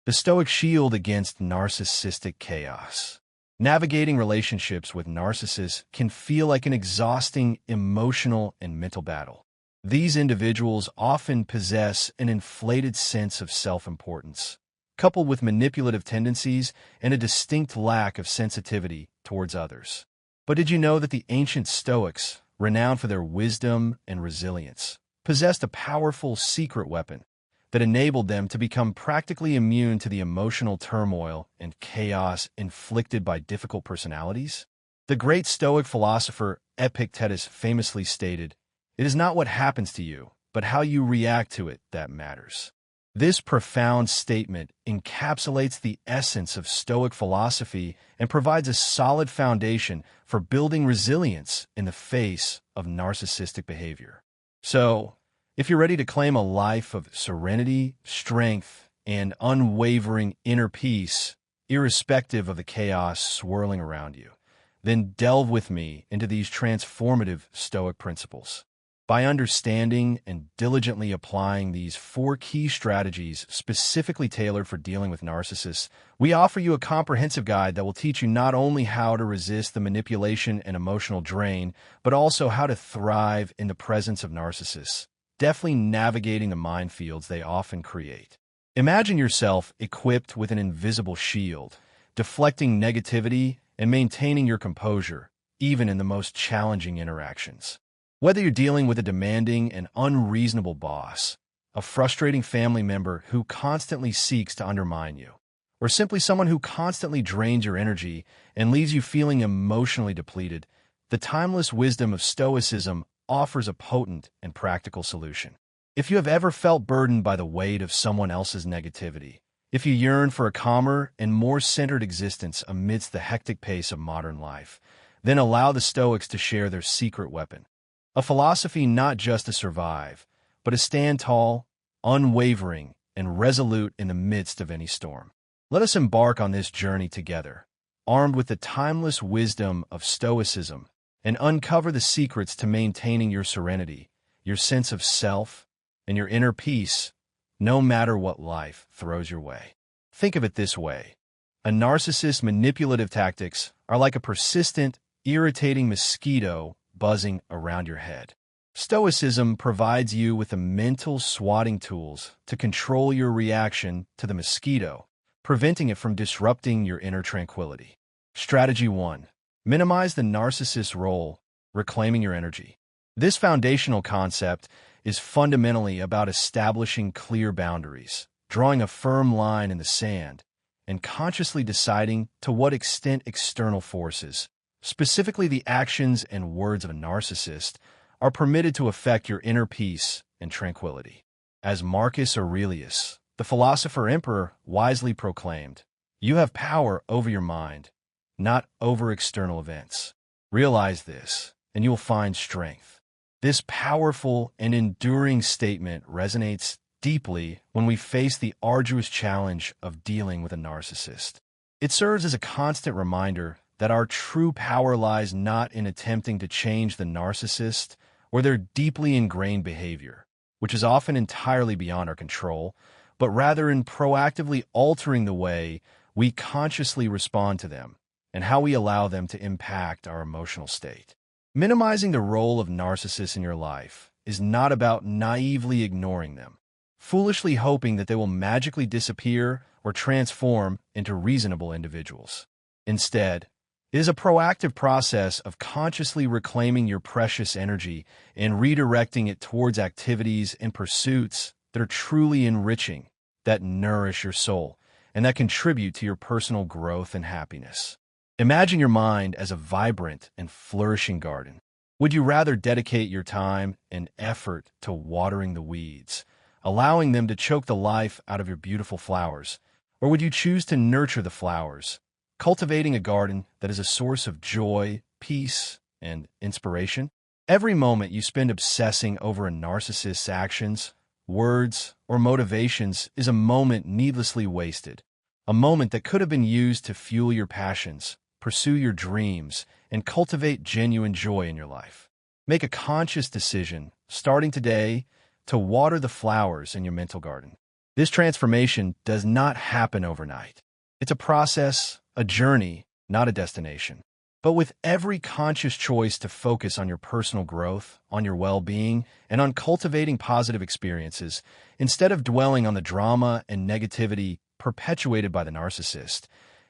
The Stoic shield against narcissistic chaos. Navigating relationships with narcissists can feel like an exhausting emotional and mental battle. These individuals often possess an inflated sense of self-importance, coupled with manipulative tendencies and a distinct lack of sensitivity towards others. But did you know that the ancient Stoics, renowned for their wisdom and resilience, possessed a powerful secret weapon that enabled them to become practically immune to the emotional turmoil and chaos inflicted by difficult personalities? The great Stoic philosopher Epictetus famously stated, "It is not what happens to you, but how you react to it that matters." This profound statement encapsulates the essence of Stoic philosophy and provides a solid foundation for building resilience in the face of narcissistic behavior. So, if you're ready to claim a life of serenity, strength, and unwavering inner peace, irrespective of the chaos swirling around you, then delve with me into these transformative Stoic principles. By understanding and diligently applying these 4 key strategies specifically tailored for dealing with narcissists, we offer you a comprehensive guide that will teach you not only how to resist the manipulation and emotional drain, but also how to thrive in the presence of narcissists, deftly navigating the minefields they often create. Imagine yourself equipped with an invisible shield, deflecting negativity and maintaining your composure, even in the most challenging interactions. Whether you're dealing with a demanding and unreasonable boss, a frustrating family member who constantly seeks to undermine you, or simply someone who constantly drains your energy and leaves you feeling emotionally depleted, the timeless wisdom of Stoicism offers a potent and practical solution. If you have ever felt burdened by the weight of someone else's negativity, if you yearn for a calmer and more centered existence amidst the hectic pace of modern life, then allow the Stoics to share their secret weapon. A philosophy not just to survive, but to stand tall, unwavering, and resolute in the midst of any storm. Let us embark on this journey together, armed with the timeless wisdom of Stoicism, and uncover the secrets to maintaining your serenity, your sense of self, and your inner peace, no matter what life throws your way. Think of it this way. A narcissist's manipulative tactics are like a persistent, irritating mosquito buzzing around your head. Stoicism provides you with the mental swatting tools to control your reaction to the mosquito, preventing it from disrupting your inner tranquility. Strategy 1. Minimize the narcissist's role, reclaiming your energy. This foundational concept is fundamentally about establishing clear boundaries, drawing a firm line in the sand, and consciously deciding to what extent external forces, specifically the actions and words of a narcissist, are permitted to affect your inner peace and tranquility. As Marcus Aurelius, the philosopher-emperor, wisely proclaimed, "You have power over your mind, not over external events. Realize this, and you will find strength." This powerful and enduring statement resonates deeply when we face the arduous challenge of dealing with a narcissist. It serves as a constant reminder that our true power lies not in attempting to change the narcissist or their deeply ingrained behavior, which is often entirely beyond our control, but rather in proactively altering the way we consciously respond to them and how we allow them to impact our emotional state. Minimizing the role of narcissists in your life is not about naively ignoring them, foolishly hoping that they will magically disappear or transform into reasonable individuals. Instead, it is a proactive process of consciously reclaiming your precious energy and redirecting it towards activities and pursuits that are truly enriching, that nourish your soul, and that contribute to your personal growth and happiness. Imagine your mind as a vibrant and flourishing garden. Would you rather dedicate your time and effort to watering the weeds, allowing them to choke the life out of your beautiful flowers, or would you choose to nurture the flowers, cultivating a garden that is a source of joy, peace, and inspiration? Every moment you spend obsessing over a narcissist's actions, words, or motivations is a moment needlessly wasted, a moment that could have been used to fuel your passions, pursue your dreams, and cultivate genuine joy in your life. Make a conscious decision, starting today, to water the flowers in your mental garden. This transformation does not happen overnight. It's a process, a journey, not a destination. But with every conscious choice to focus on your personal growth, on your well-being, and on cultivating positive experiences, instead of dwelling on the drama and negativity perpetuated by the narcissist,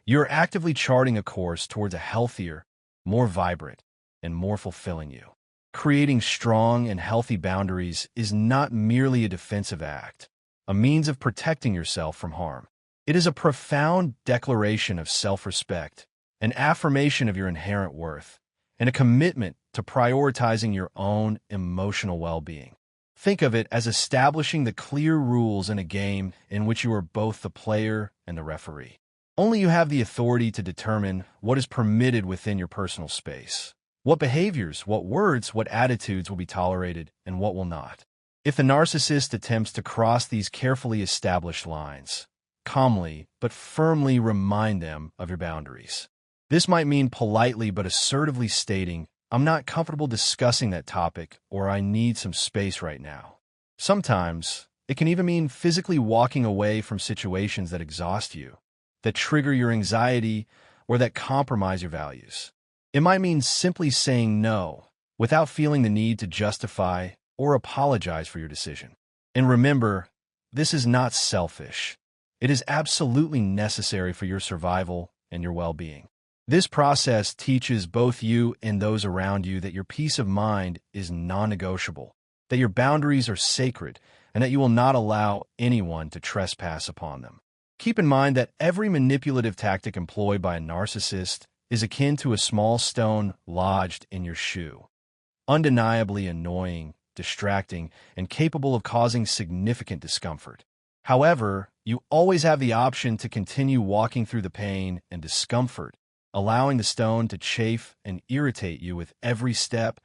you're actively charting a course towards a healthier, more vibrant, and more fulfilling you. Creating strong and healthy boundaries is not merely a defensive act, a means of protecting yourself from harm. It is a profound declaration of self-respect, an affirmation of your inherent worth, and a commitment to prioritizing your own emotional well-being. Think of it as establishing the clear rules in a game in which you are both the player and the referee. Only you have the authority to determine what is permitted within your personal space. What behaviors, what words, what attitudes will be tolerated and what will not. If the narcissist attempts to cross these carefully established lines, calmly but firmly remind them of your boundaries. This might mean politely but assertively stating, "I'm not comfortable discussing that topic," or "I need some space right now." Sometimes, it can even mean physically walking away from situations that exhaust you, that trigger your anxiety, or that compromise your values. It might mean simply saying no, without feeling the need to justify or apologize for your decision. And remember, this is not selfish. It is absolutely necessary for your survival and your well-being. This process teaches both you and those around you that your peace of mind is non-negotiable, that your boundaries are sacred, and that you will not allow anyone to trespass upon them. Keep in mind that every manipulative tactic employed by a narcissist is akin to a small stone lodged in your shoe, undeniably annoying, distracting, and capable of causing significant discomfort. However, you always have the option to continue walking through the pain and discomfort, allowing the stone to chafe and irritate you with every step,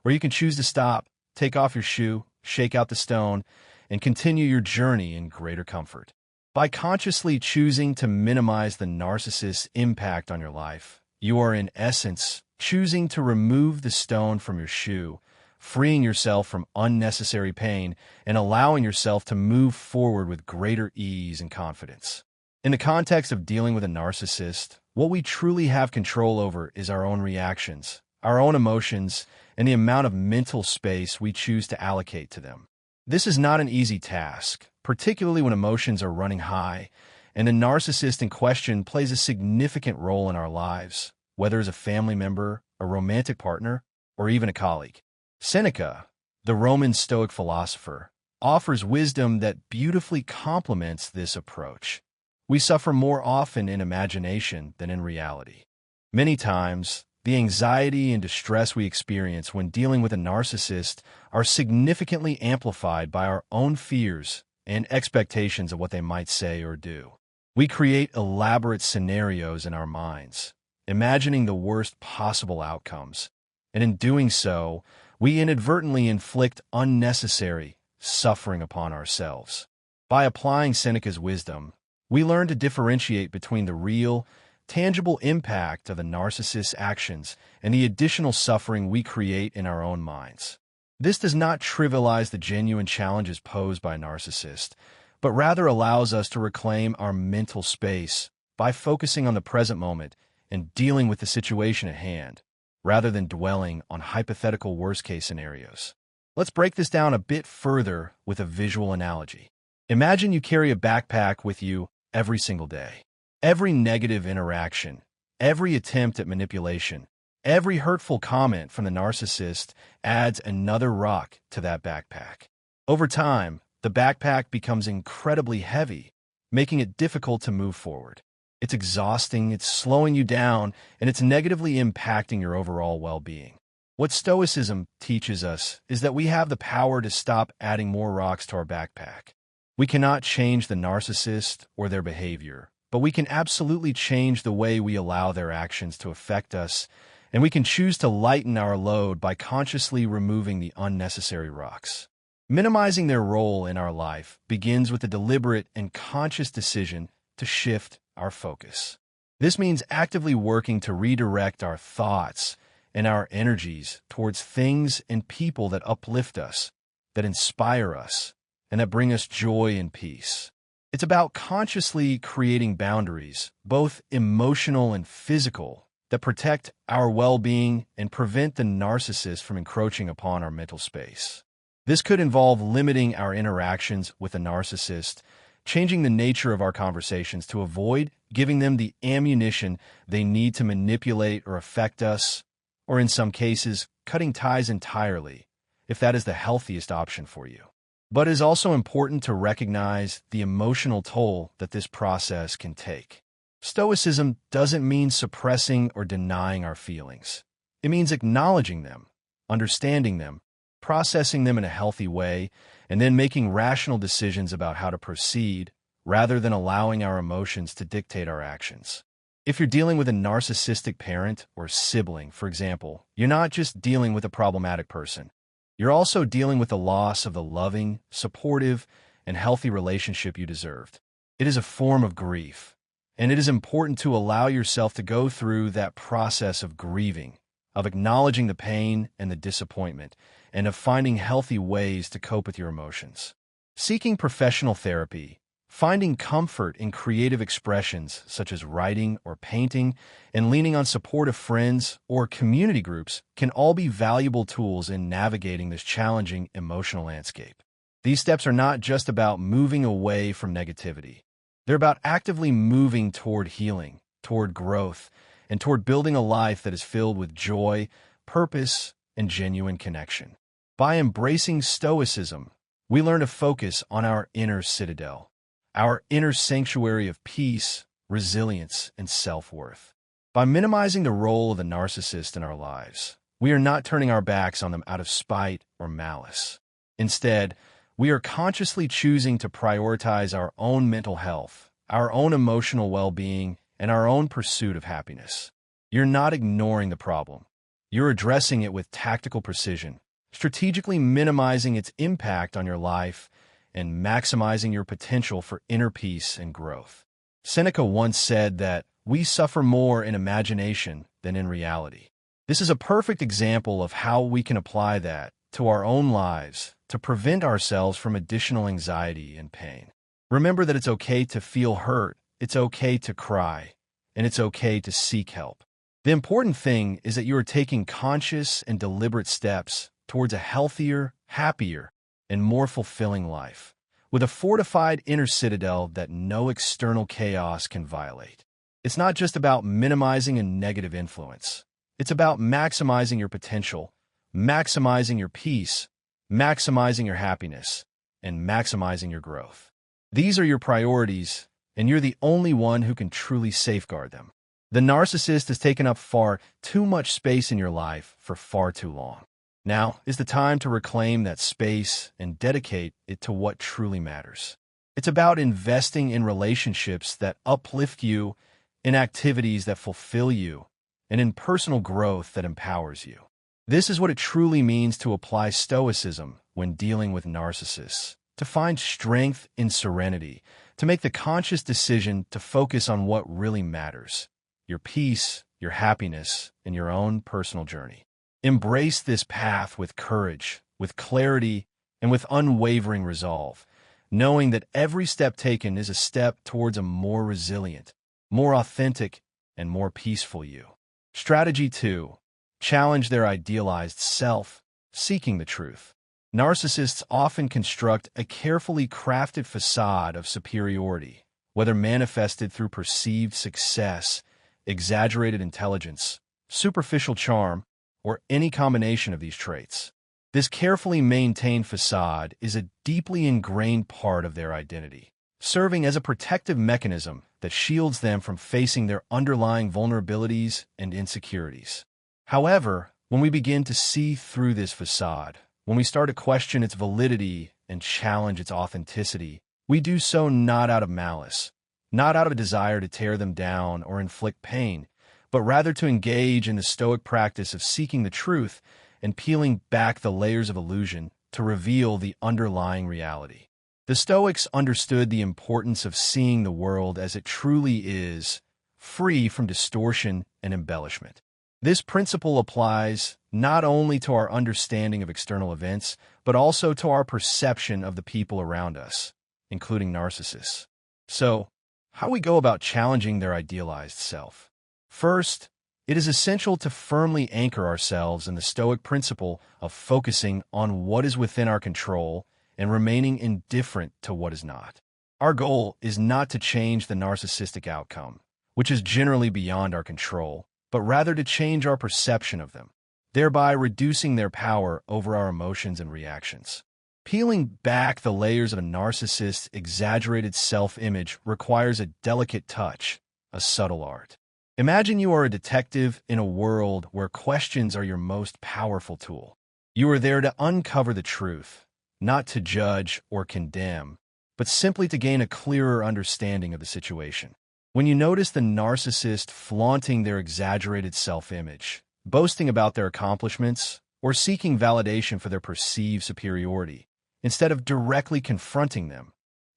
or you can choose to stop, take off your shoe, shake out the stone, and continue your journey in greater comfort. By consciously choosing to minimize the narcissist's impact on your life, you are in essence choosing to remove the stone from your shoe, freeing yourself from unnecessary pain and allowing yourself to move forward with greater ease and confidence. In the context of dealing with a narcissist, what we truly have control over is our own reactions, our own emotions, and the amount of mental space we choose to allocate to them. This is not an easy task, particularly when emotions are running high, and the narcissist in question plays a significant role in our lives, whether as a family member, a romantic partner, or even a colleague. Seneca, the Roman Stoic philosopher, offers wisdom that beautifully complements this approach. We suffer more often in imagination than in reality. Many times, the anxiety and distress we experience when dealing with a narcissist are significantly amplified by our own fears and expectations of what they might say or do. We create elaborate scenarios in our minds, imagining the worst possible outcomes, and in doing so, we inadvertently inflict unnecessary suffering upon ourselves. By applying Seneca's wisdom, we learn to differentiate between the real, tangible impact of the narcissist's actions and the additional suffering we create in our own minds. This does not trivialize the genuine challenges posed by a narcissist, but rather allows us to reclaim our mental space by focusing on the present moment and dealing with the situation at hand, rather than dwelling on hypothetical worst-case scenarios. Let's break this down a bit further with a visual analogy. Imagine you carry a backpack with you every single day. Every negative interaction, every attempt at manipulation, every hurtful comment from the narcissist adds another rock to that backpack. Over time, the backpack becomes incredibly heavy, making it difficult to move forward. It's exhausting, it's slowing you down, and it's negatively impacting your overall well-being. What Stoicism teaches us is that we have the power to stop adding more rocks to our backpack. We cannot change the narcissist or their behavior, but we can absolutely change the way we allow their actions to affect us, and we can choose to lighten our load by consciously removing the unnecessary rocks. Minimizing their role in our life begins with a deliberate and conscious decision to shift our focus. This means actively working to redirect our thoughts and our energies towards things and people that uplift us, that inspire us, and that bring us joy and peace. It's about consciously creating boundaries, both emotional and physical, that protect our well-being and prevent the narcissist from encroaching upon our mental space. This could involve limiting our interactions with a narcissist, changing the nature of our conversations to avoid giving them the ammunition they need to manipulate or affect us, or in some cases, cutting ties entirely, if that is the healthiest option for you. But it is also important to recognize the emotional toll that this process can take. Stoicism doesn't mean suppressing or denying our feelings. It means acknowledging them, understanding them, processing them in a healthy way, and then making rational decisions about how to proceed, rather than allowing our emotions to dictate our actions. If you're dealing with a narcissistic parent or sibling, for example, you're not just dealing with a problematic person. You're also dealing with the loss of the loving, supportive, and healthy relationship you deserved. It is a form of grief, and it is important to allow yourself to go through that process of grieving, of acknowledging the pain and the disappointment, and of finding healthy ways to cope with your emotions. Seeking professional therapy, finding comfort in creative expressions such as writing or painting, and leaning on supportive friends or community groups can all be valuable tools in navigating this challenging emotional landscape. These steps are not just about moving away from negativity. They're about actively moving toward healing, toward growth, and toward building a life that is filled with joy, purpose, and genuine connection. By embracing Stoicism, we learn to focus on our inner citadel, our inner sanctuary of peace, resilience, and self-worth. By minimizing the role of the narcissist in our lives, we are not turning our backs on them out of spite or malice. Instead, we are consciously choosing to prioritize our own mental health, our own emotional well-being, and our own pursuit of happiness. You're not ignoring the problem. You're addressing it with tactical precision, strategically minimizing its impact on your life and maximizing your potential for inner peace and growth. Seneca once said that we suffer more in imagination than in reality. This is a perfect example of how we can apply that to our own lives to prevent ourselves from additional anxiety and pain. Remember that it's okay to feel hurt, it's okay to cry, and it's okay to seek help. The important thing is that you are taking conscious and deliberate steps towards a healthier, happier, and more fulfilling life, with a fortified inner citadel that no external chaos can violate. It's not just about minimizing a negative influence. It's about maximizing your potential, maximizing your peace, maximizing your happiness, and maximizing your growth. These are your priorities, and you're the only one who can truly safeguard them. The narcissist has taken up far too much space in your life for far too long. Now is the time to reclaim that space and dedicate it to what truly matters. It's about investing in relationships that uplift you, in activities that fulfill you, and in personal growth that empowers you. This is what it truly means to apply Stoicism when dealing with narcissists, to find strength in serenity, to make the conscious decision to focus on what really matters, your peace, your happiness, and your own personal journey. Embrace this path with courage, with clarity, and with unwavering resolve, knowing that every step taken is a step towards a more resilient, more authentic, and more peaceful you. Strategy 2. Challenge their idealized self, seeking the truth. Narcissists often construct a carefully crafted facade of superiority, whether manifested through perceived success, exaggerated intelligence, superficial charm, or any combination of these traits. This carefully maintained facade is a deeply ingrained part of their identity, serving as a protective mechanism that shields them from facing their underlying vulnerabilities and insecurities. However, when we begin to see through this facade, when we start to question its validity and challenge its authenticity, we do so not out of malice, not out of a desire to tear them down or inflict pain, but rather to engage in the Stoic practice of seeking the truth and peeling back the layers of illusion to reveal the underlying reality. The Stoics understood the importance of seeing the world as it truly is, free from distortion and embellishment. This principle applies not only to our understanding of external events, but also to our perception of the people around us, including narcissists. So, how we go about challenging their idealized self? First, it is essential to firmly anchor ourselves in the Stoic principle of focusing on what is within our control and remaining indifferent to what is not. Our goal is not to change the narcissistic outcome, which is generally beyond our control, but rather to change our perception of them, thereby reducing their power over our emotions and reactions. Peeling back the layers of a narcissist's exaggerated self-image requires a delicate touch, a subtle art. Imagine you are a detective in a world where questions are your most powerful tool. You are there to uncover the truth, not to judge or condemn, but simply to gain a clearer understanding of the situation. When you notice the narcissist flaunting their exaggerated self-image, boasting about their accomplishments, or seeking validation for their perceived superiority, instead of directly confronting them,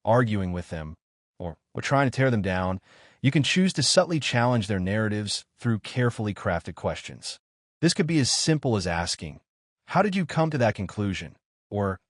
arguing with them, or trying to tear them down, you can choose to subtly challenge their narratives through carefully crafted questions. This could be as simple as asking, "How did you come to that conclusion?" Or,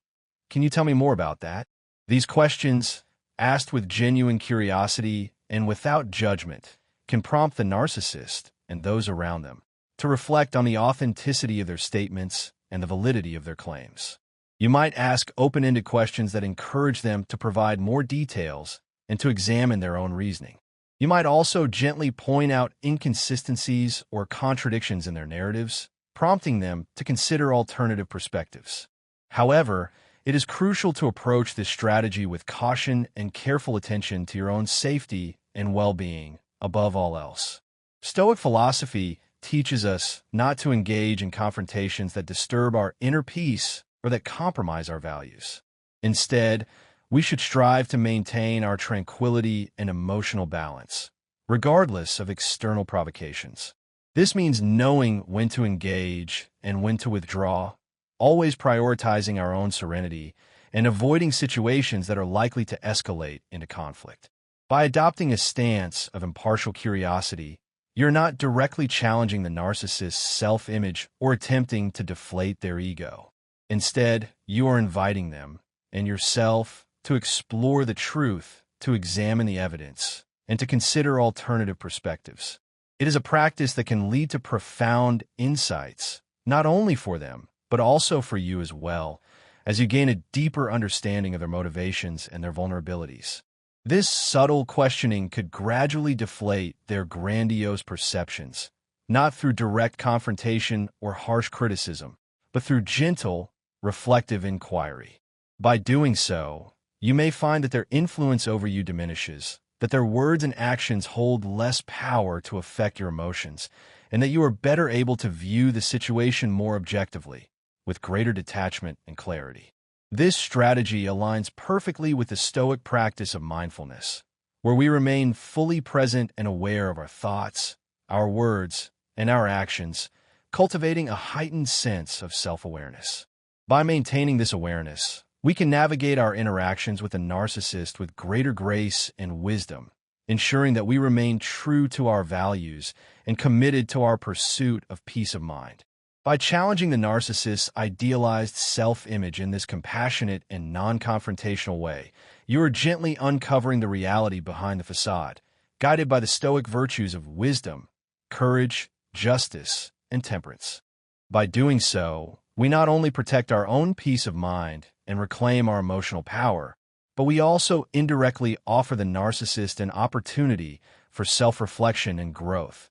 "Can you tell me more about that?" These questions, asked with genuine curiosity and without judgment, can prompt the narcissist and those around them to reflect on the authenticity of their statements and the validity of their claims. You might ask open-ended questions that encourage them to provide more details and to examine their own reasoning. You might also gently point out inconsistencies or contradictions in their narratives, prompting them to consider alternative perspectives. However, it is crucial to approach this strategy with caution and careful attention to your own safety and well-being, above all else. Stoic philosophy teaches us not to engage in confrontations that disturb our inner peace or that compromise our values. Instead, we should strive to maintain our tranquility and emotional balance, regardless of external provocations. This means knowing when to engage and when to withdraw, always prioritizing our own serenity and avoiding situations that are likely to escalate into conflict. By adopting a stance of impartial curiosity, you're not directly challenging the narcissist's self-image or attempting to deflate their ego. Instead, you are inviting them and yourself to explore the truth, to examine the evidence, and to consider alternative perspectives. It is a practice that can lead to profound insights, not only for them, but also for you as well, as you gain a deeper understanding of their motivations and their vulnerabilities. This subtle questioning could gradually deflate their grandiose perceptions, not through direct confrontation or harsh criticism, but through gentle, reflective inquiry. By doing so, you may find that their influence over you diminishes, that their words and actions hold less power to affect your emotions, and that you are better able to view the situation more objectively, with greater detachment and clarity. This strategy aligns perfectly with the Stoic practice of mindfulness, where we remain fully present and aware of our thoughts, our words, and our actions, cultivating a heightened sense of self-awareness. By maintaining this awareness, we can navigate our interactions with a narcissist with greater grace and wisdom, ensuring that we remain true to our values and committed to our pursuit of peace of mind. By challenging the narcissist's idealized self-image in this compassionate and non-confrontational way, you are gently uncovering the reality behind the facade, guided by the Stoic virtues of wisdom, courage, justice, and temperance. By doing so, we not only protect our own peace of mind and reclaim our emotional power, but we also indirectly offer the narcissist an opportunity for self-reflection and growth,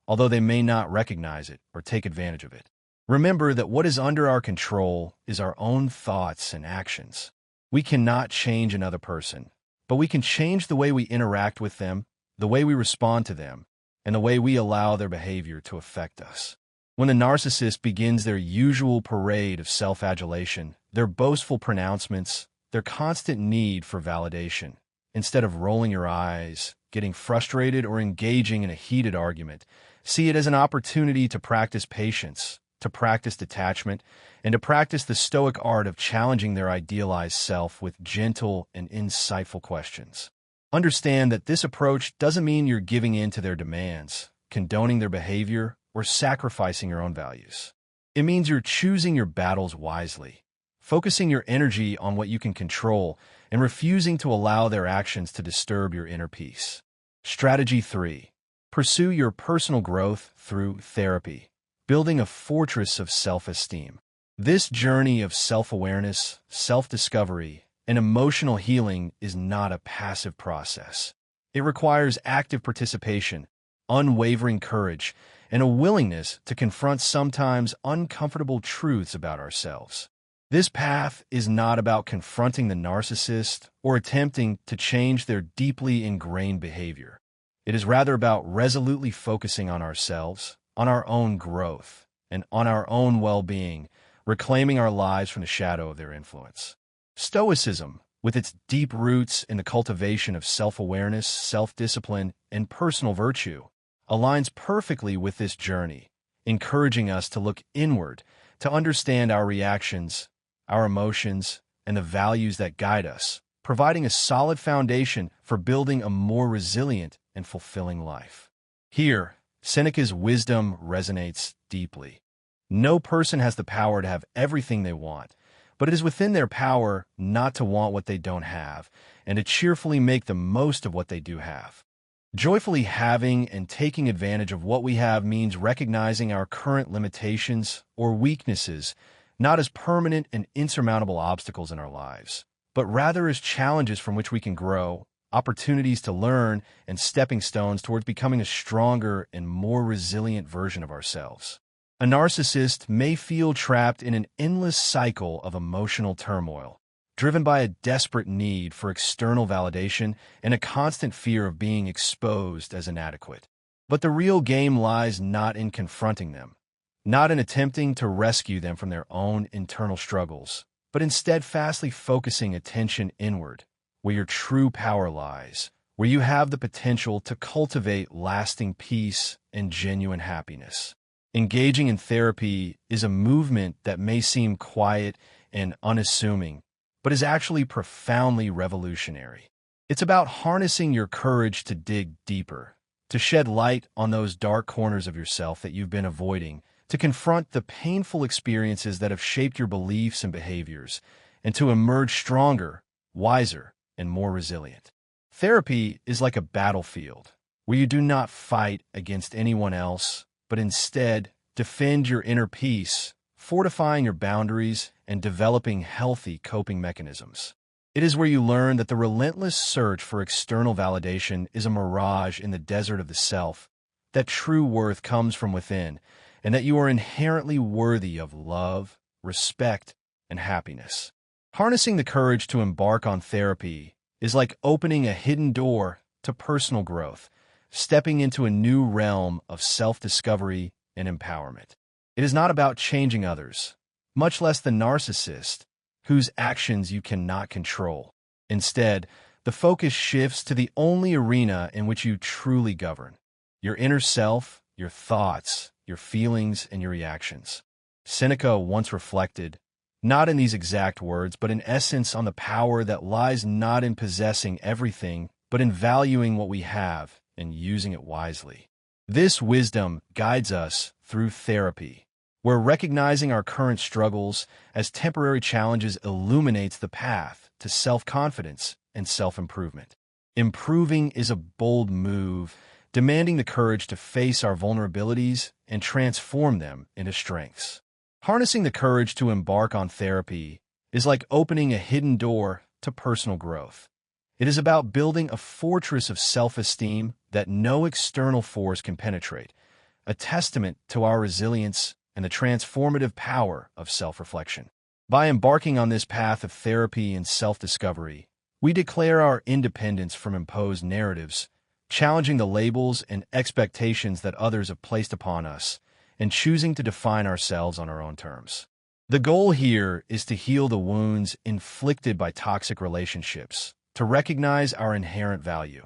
although they may not recognize it or take advantage of it. Remember that what is under our control is our own thoughts and actions. We cannot change another person, but we can change the way we interact with them, the way we respond to them, and the way we allow their behavior to affect us. When the narcissist begins their usual parade of self-adulation, their boastful pronouncements, their constant need for validation, instead of rolling your eyes, getting frustrated, or engaging in a heated argument, see it as an opportunity to practice patience, to practice detachment, and to practice the Stoic art of challenging their idealized self with gentle and insightful questions. Understand that this approach doesn't mean you're giving in to their demands, condoning their behavior, or sacrificing your own values. It means you're choosing your battles wisely, focusing your energy on what you can control and refusing to allow their actions to disturb your inner peace. Strategy 3. Pursue your personal growth through therapy, building a fortress of self-esteem. This journey of self-awareness, self-discovery, and emotional healing is not a passive process. It requires active participation, unwavering courage, and a willingness to confront sometimes uncomfortable truths about ourselves. This path is not about confronting the narcissist or attempting to change their deeply ingrained behavior. It is rather about resolutely focusing on ourselves, on our own growth, and on our own well-being, reclaiming our lives from the shadow of their influence. Stoicism, with its deep roots in the cultivation of self-awareness, self-discipline, and personal virtue, aligns perfectly with this journey, encouraging us to look inward, to understand our reactions, our emotions, and the values that guide us, providing a solid foundation for building a more resilient and fulfilling life. Here, Seneca's wisdom resonates deeply. No person has the power to have everything they want, but it is within their power not to want what they don't have, and to cheerfully make the most of what they do have. Joyfully having and taking advantage of what we have means recognizing our current limitations or weaknesses not as permanent and insurmountable obstacles in our lives, but rather as challenges from which we can grow, opportunities to learn, and stepping stones towards becoming a stronger and more resilient version of ourselves. A narcissist may feel trapped in an endless cycle of emotional turmoil, driven by a desperate need for external validation and a constant fear of being exposed as inadequate. But the real game lies not in confronting them, not in attempting to rescue them from their own internal struggles, but in steadfastly focusing attention inward, where your true power lies, where you have the potential to cultivate lasting peace and genuine happiness. Engaging in therapy is a movement that may seem quiet and unassuming, but is actually profoundly revolutionary. It's about harnessing your courage to dig deeper, to shed light on those dark corners of yourself that you've been avoiding, to confront the painful experiences that have shaped your beliefs and behaviors, and to emerge stronger, wiser, and more resilient. Therapy is like a battlefield, where you do not fight against anyone else, but instead defend your inner peace, fortifying your boundaries and developing healthy coping mechanisms. It is where you learn that the relentless search for external validation is a mirage in the desert of the self, that true worth comes from within, and that you are inherently worthy of love, respect, and happiness. Harnessing the courage to embark on therapy is like opening a hidden door to personal growth, stepping into a new realm of self-discovery and empowerment. It is not about changing others, much less the narcissist, whose actions you cannot control. Instead, the focus shifts to the only arena in which you truly govern: your inner self, your thoughts, your feelings, and your reactions. Seneca once reflected, not in these exact words, but in essence, on the power that lies not in possessing everything, but in valuing what we have and using it wisely. This wisdom guides us through therapy, where recognizing our current struggles as temporary challenges illuminates the path to self-confidence and self-improvement. Improving is a bold move, demanding the courage to face our vulnerabilities and transform them into strengths. Harnessing the courage to embark on therapy is like opening a hidden door to personal growth. It is about building a fortress of self-esteem that no external force can penetrate, a testament to our resilience and the transformative power of self-reflection. By embarking on this path of therapy and self-discovery, we declare our independence from imposed narratives, challenging the labels and expectations that others have placed upon us, and choosing to define ourselves on our own terms. The goal here is to heal the wounds inflicted by toxic relationships, to recognize our inherent value,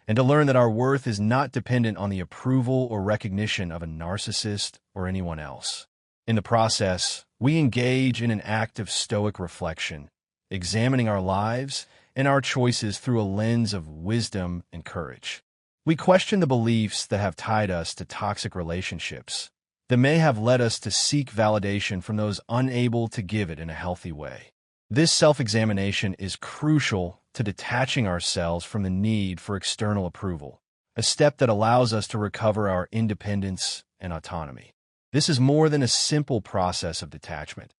and to learn that our worth is not dependent on the approval or recognition of a narcissist or anyone else. In the process, we engage in an act of stoic reflection, examining our lives and our choices through a lens of wisdom and courage. We question the beliefs that have tied us to toxic relationships, that may have led us to seek validation from those unable to give it in a healthy way. This self-examination is crucial to detaching ourselves from the need for external approval, a step that allows us to recover our independence and autonomy. This is more than a simple process of detachment.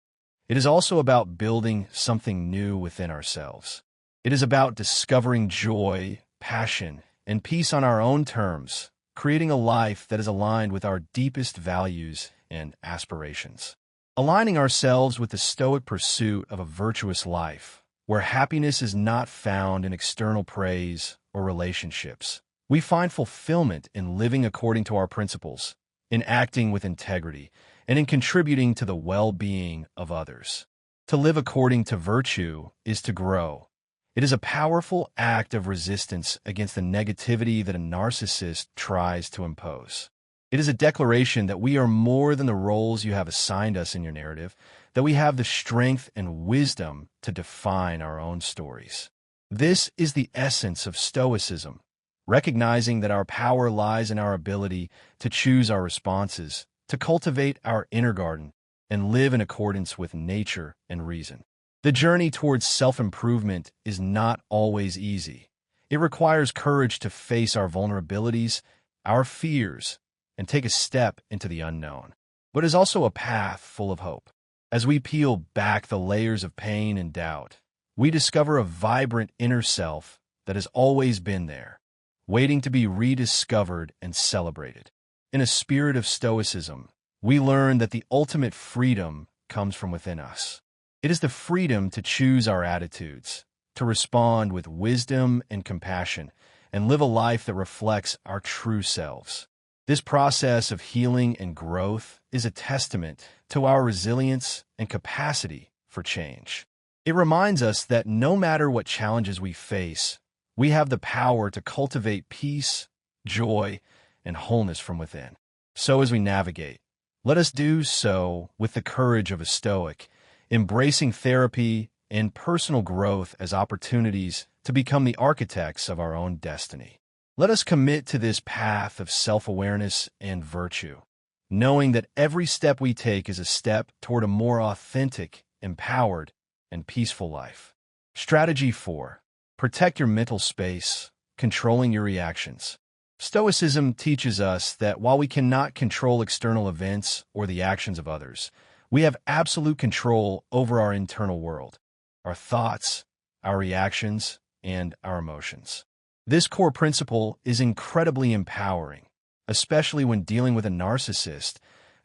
It is also about building something new within ourselves. It is about discovering joy, passion, and peace on our own terms, creating a life that is aligned with our deepest values and aspirations. Aligning ourselves with the Stoic pursuit of a virtuous life, where happiness is not found in external praise or relationships. We find fulfillment in living according to our principles, in acting with integrity, and in contributing to the well-being of others. To live according to virtue is to grow. It is a powerful act of resistance against the negativity that a narcissist tries to impose. It is a declaration that we are more than the roles you have assigned us in your narrative, that we have the strength and wisdom to define our own stories. This is the essence of Stoicism, recognizing that our power lies in our ability to choose our responses, to cultivate our inner garden, and live in accordance with nature and reason. The journey towards self-improvement is not always easy. It requires courage to face our vulnerabilities, our fears, and take a step into the unknown. But it is also a path full of hope. As we peel back the layers of pain and doubt, we discover a vibrant inner self that has always been there, waiting to be rediscovered and celebrated. In a spirit of Stoicism, we learn that the ultimate freedom comes from within us. It is the freedom to choose our attitudes, to respond with wisdom and compassion, and live a life that reflects our true selves. This process of healing and growth is a testament to our resilience and capacity for change. It reminds us that no matter what challenges we face, we have the power to cultivate peace, joy, and wholeness from within. So as we navigate, let us do so with the courage of a Stoic, embracing therapy and personal growth as opportunities to become the architects of our own destiny. Let us commit to this path of self-awareness and virtue, knowing that every step we take is a step toward a more authentic, empowered, and peaceful life. Strategy 4. Protect your mental space, controlling your reactions. Stoicism teaches us that while we cannot control external events or the actions of others, we have absolute control over our internal world, our thoughts, our reactions, and our emotions. This core principle is incredibly empowering, especially when dealing with a narcissist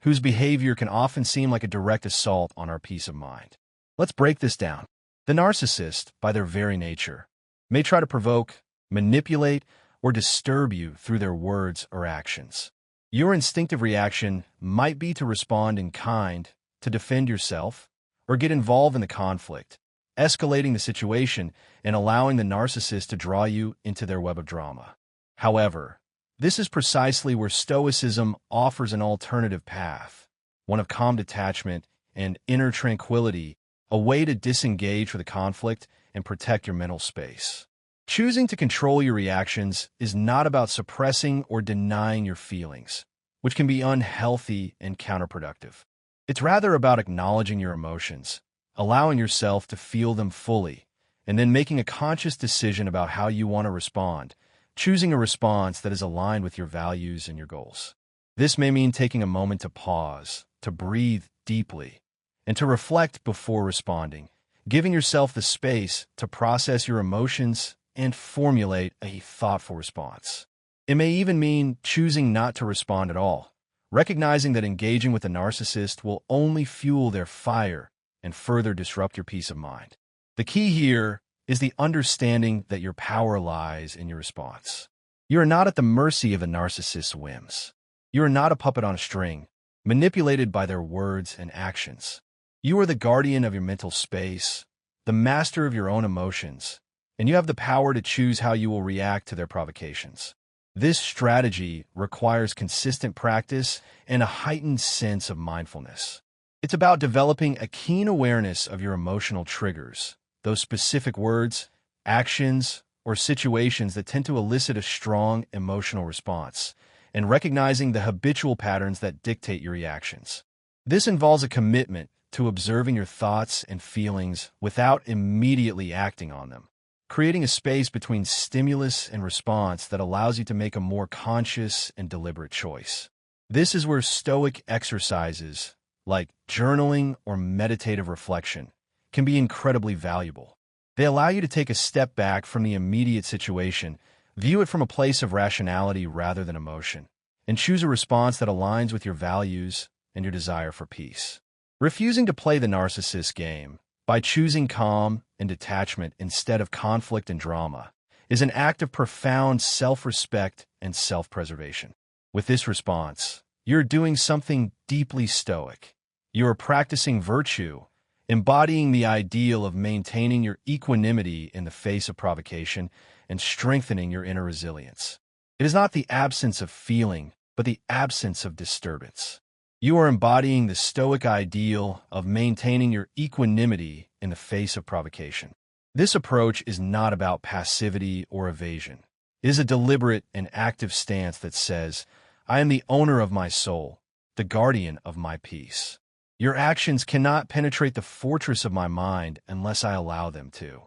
whose behavior can often seem like a direct assault on our peace of mind. Let's break this down. The narcissist, by their very nature, may try to provoke, manipulate, or disturb you through their words or actions. Your instinctive reaction might be to respond in kind, to defend yourself, or get involved in the conflict, escalating the situation and allowing the narcissist to draw you into their web of drama. However, this is precisely where Stoicism offers an alternative path, one of calm detachment and inner tranquility, a way to disengage from the conflict and protect your mental space. Choosing to control your reactions is not about suppressing or denying your feelings, which can be unhealthy and counterproductive. It's rather about acknowledging your emotions, allowing yourself to feel them fully, and then making a conscious decision about how you want to respond, choosing a response that is aligned with your values and your goals. This may mean taking a moment to pause, to breathe deeply, and to reflect before responding, giving yourself the space to process your emotions and formulate a thoughtful response. It may even mean choosing not to respond at all, recognizing that engaging with a narcissist will only fuel their fire and further disrupt your peace of mind. The key here is the understanding that your power lies in your response. You are not at the mercy of a narcissist's whims. You are not a puppet on a string, manipulated by their words and actions. You are the guardian of your mental space, the master of your own emotions, and you have the power to choose how you will react to their provocations. This strategy requires consistent practice and a heightened sense of mindfulness. It's about developing a keen awareness of your emotional triggers, those specific words, actions, or situations that tend to elicit a strong emotional response, and recognizing the habitual patterns that dictate your reactions. This involves a commitment to observing your thoughts and feelings without immediately acting on them, creating a space between stimulus and response that allows you to make a more conscious and deliberate choice. This is where Stoic exercises, like journaling or meditative reflection, can be incredibly valuable. They allow you to take a step back from the immediate situation, view it from a place of rationality rather than emotion, and choose a response that aligns with your values and your desire for peace. Refusing to play the narcissist game by choosing calm and detachment instead of conflict and drama is an act of profound self-respect and self-preservation. With this response, you're doing something deeply Stoic. You are practicing virtue, embodying the ideal of maintaining your equanimity in the face of provocation and strengthening your inner resilience. It is not the absence of feeling, but the absence of disturbance. You are embodying the Stoic ideal of maintaining your equanimity in the face of provocation. This approach is not about passivity or evasion. It is a deliberate and active stance that says, I am the owner of my soul, the guardian of my peace. Your actions cannot penetrate the fortress of my mind unless I allow them to.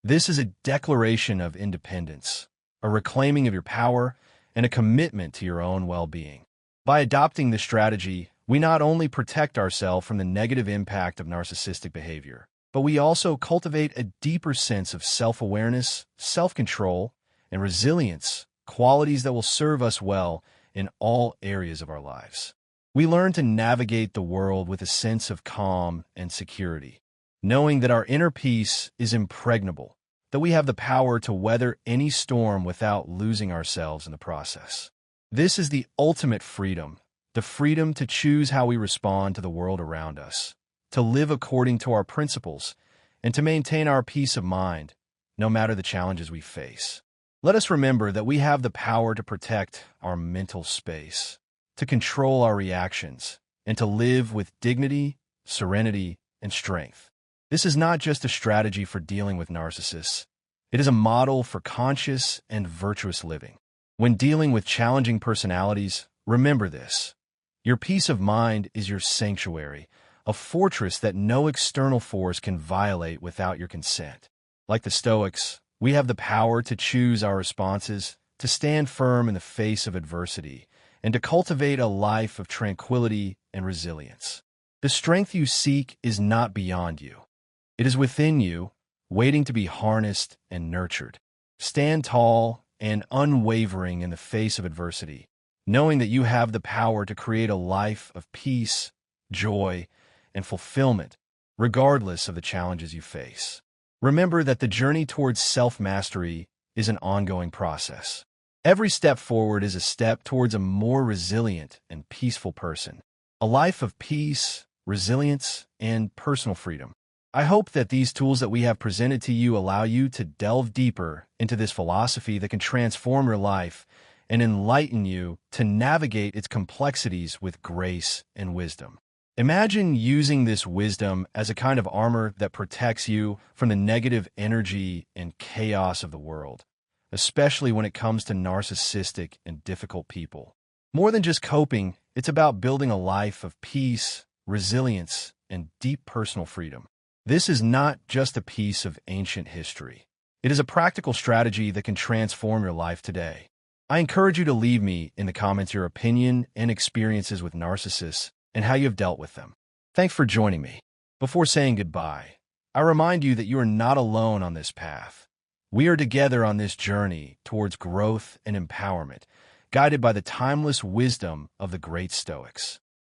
This is a declaration of independence, a reclaiming of your power, and a commitment to your own well-being. By adopting this strategy, we not only protect ourselves from the negative impact of narcissistic behavior, but we also cultivate a deeper sense of self-awareness, self-control, and resilience, qualities that will serve us well in all areas of our lives. We learn to navigate the world with a sense of calm and security, knowing that our inner peace is impregnable, that we have the power to weather any storm without losing ourselves in the process. This is the ultimate freedom, the freedom to choose how we respond to the world around us, to live according to our principles, and to maintain our peace of mind, no matter the challenges we face. Let us remember that we have the power to protect our mental space, to control our reactions, and to live with dignity, serenity, and strength. This is not just a strategy for dealing with narcissists. It is a model for conscious and virtuous living. When dealing with challenging personalities, remember this. Your peace of mind is your sanctuary, a fortress that no external force can violate without your consent. Like the Stoics, we have the power to choose our responses, to stand firm in the face of adversity, and to cultivate a life of tranquility and resilience. The strength you seek is not beyond you. It is within you, waiting to be harnessed and nurtured. Stand tall and unwavering in the face of adversity, knowing that you have the power to create a life of peace, joy, and fulfillment, regardless of the challenges you face. Remember that the journey towards self-mastery is an ongoing process. Every step forward is a step towards a more resilient and peaceful person, a life of peace, resilience, and personal freedom. I hope that these tools that we have presented to you allow you to delve deeper into this philosophy that can transform your life and enlighten you to navigate its complexities with grace and wisdom. Imagine using this wisdom as a kind of armor that protects you from the negative energy and chaos of the world, especially when it comes to narcissistic and difficult people. More than just coping, it's about building a life of peace, resilience, and deep personal freedom. This is not just a piece of ancient history. It is a practical strategy that can transform your life today. I encourage you to leave me in the comments your opinion and experiences with narcissists and how you have dealt with them. Thanks for joining me. Before saying goodbye, I remind you that you are not alone on this path. We are together on this journey towards growth and empowerment, guided by the timeless wisdom of the great Stoics.